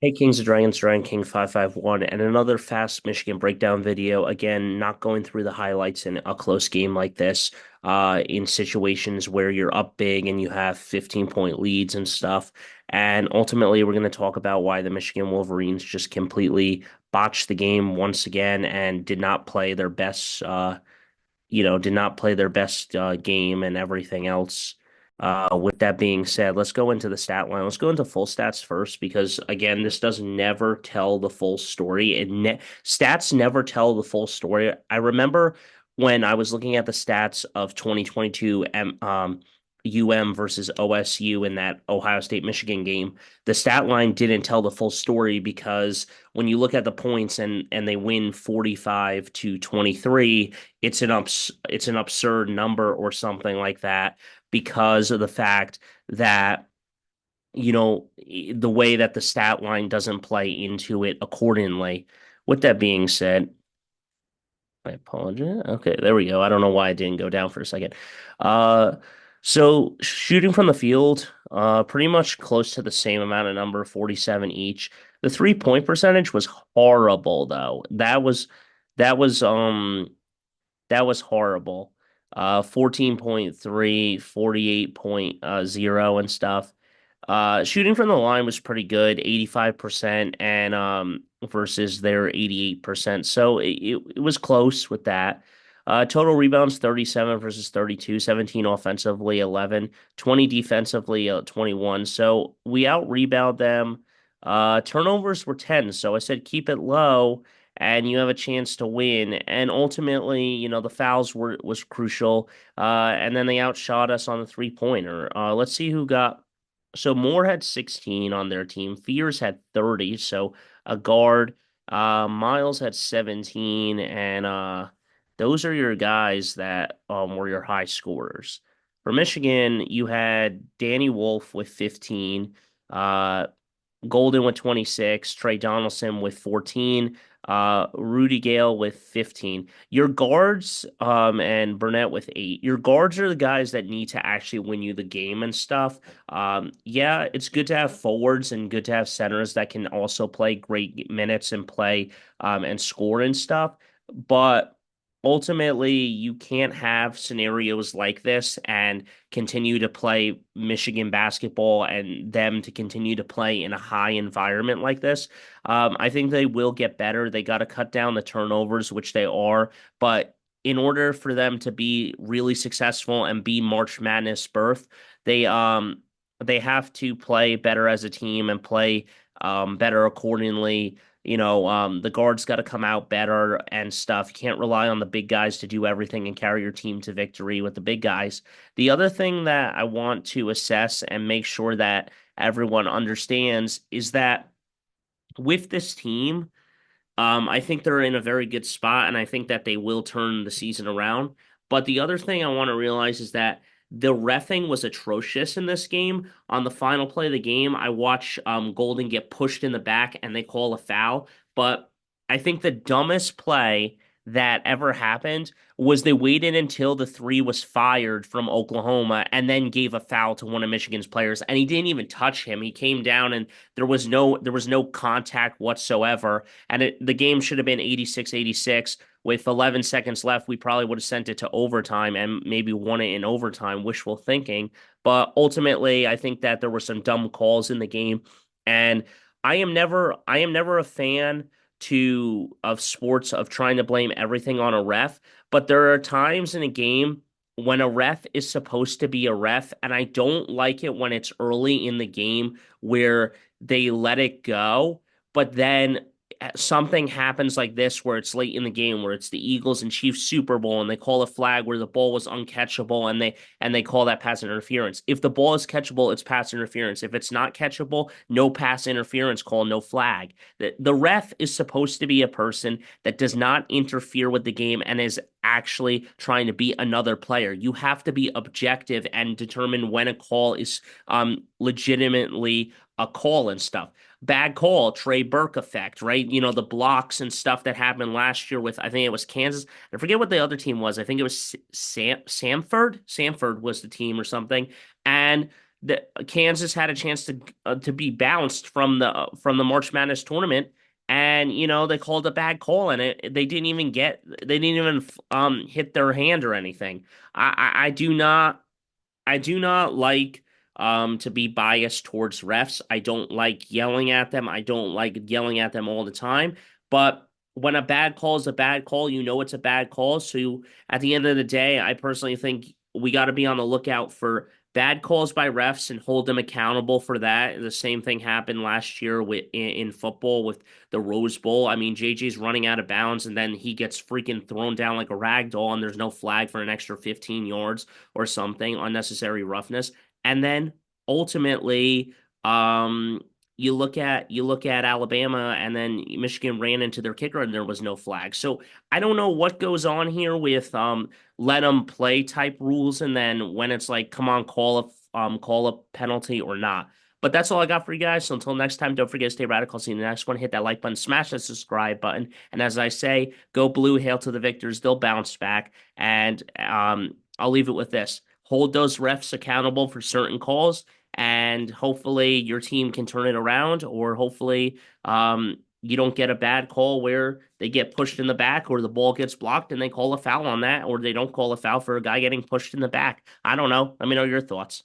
Hey, Kings of Dragons, Dragon King 551, and another fast Michigan breakdown video. Again, not going through the highlights in a close game like this, in situations where you're up big and you have 15-point leads and stuff. And ultimately, we're going to talk about why the Michigan Wolverines just completely botched the game once again and did not play their best, game and everything else. With that being said, let's go into the stat line. Let's go into full stats first because again, this does never tell the full story. Stats never tell the full story. I remember when I was looking at the stats of 2022 UM versus OSU in that Ohio State Michigan game, the stat line didn't tell the full story because when you look at the points and they win 45 to 23, it's an absurd number or something like that because of the fact that the way that the stat line doesn't play into it accordingly. With that being said, I apologize. Okay, there we go. I don't know why it didn't go down for a second. Uh, so shooting from the field, pretty much close to the same amount of number, 47 each. The 3-point percentage was horrible though. That was that was horrible. 14.3, 48.0 and stuff. Shooting from the line was pretty good, 85% and versus their 88%. So it was close with that. Total rebounds 37 versus 32, 17 offensively, 11, 20 defensively, 21. So we out rebound them. Turnovers were 10. So I said keep it low and you have a chance to win. And ultimately, the fouls was crucial. And then they outshot us on the three-pointer. Let's see who got. So Moore had 16 on their team. Fears had 30. So a guard. Miles had 17, and those are your guys that were your high scorers. For Michigan, you had Danny Wolf with 15. Uh, Golden with 26, Trey Donaldson with 14, Rudy Gale with 15. Your guards, and Burnett with 8. Your guards are the guys that need to actually win you the game and stuff. Yeah, it's good to have forwards and good to have centers that can also play great minutes and play, and score and stuff. But ultimately, you can't have scenarios like this and continue to play Michigan basketball and them to continue to play in a high environment like this. I think they will get better. They got to cut down the turnovers, which they are, but in order for them to be really successful and be March Madness berth, they they have to play better as a team and play better accordingly. The guards got to come out better and stuff. You can't rely on the big guys to do everything and carry your team to victory with the big guys. The other thing that I want to assess and make sure that everyone understands is that with this team, I think they're in a very good spot, and I think that they will turn the season around. But the other thing I want to realize is that the reffing was atrocious in this game. On the final play of the game, I watch Golden get pushed in the back and they call a foul. But I think the dumbest play that ever happened was they waited until the three was fired from Oklahoma and then gave a foul to one of Michigan's players, and he didn't even touch him. He came down and there was no contact whatsoever, and the game should have been 86-86. With 11 seconds left, we probably would have sent it to overtime and maybe won it in overtime, wishful thinking. But ultimately, I think that there were some dumb calls in the game. And I am never a fan of sports of trying to blame everything on a ref, but there are times in a game when a ref is supposed to be a ref, and I don't like it when it's early in the game where they let it go, but then something happens like this where it's late in the game where it's the Eagles and Chiefs Super Bowl and they call a flag where the ball was uncatchable and they call that pass interference. If the ball is catchable, it's pass interference. If it's not catchable, no pass interference call, no flag. The ref is supposed to be a person that does not interfere with the game and is actually trying to be another player. You have to be objective and determine when a call is legitimately a call and stuff. Bad call, Trey Burke effect, right? The blocks and stuff that happened last year with, I think it was Kansas. I forget what the other team was. I think it was Samford. Samford was the team or something. And the Kansas had a chance to be bounced from the March Madness tournament, and they called a bad call, and they didn't even hit their hand or anything. I I do not like to be biased towards refs. I don't like yelling at them. I don't like yelling at them all the time. But when a bad call is a bad call, it's a bad call. So at the end of the day, I personally think we got to be on the lookout for bad calls by refs and hold them accountable for that. The same thing happened last year in football with the Rose Bowl. I mean, JJ's running out of bounds and then he gets freaking thrown down like a rag doll and there's no flag for an extra 15 yards or something, unnecessary roughness. And then ultimately, um, you look at Alabama, and then Michigan ran into their kicker, and there was no flag. So I don't know what goes on here with let them play type rules, and then when it's like, come on, call a penalty or not. But that's all I got for you guys. So until next time, don't forget to stay radical. See you in the next one. Hit that like button, smash that subscribe button. And as I say, go blue, hail to the victors. They'll bounce back. And I'll leave it with this. Hold those refs accountable for certain calls, and hopefully your team can turn it around, or hopefully you don't get a bad call where they get pushed in the back or the ball gets blocked and they call a foul on that, or they don't call a foul for a guy getting pushed in the back. I don't know. Let me know your thoughts.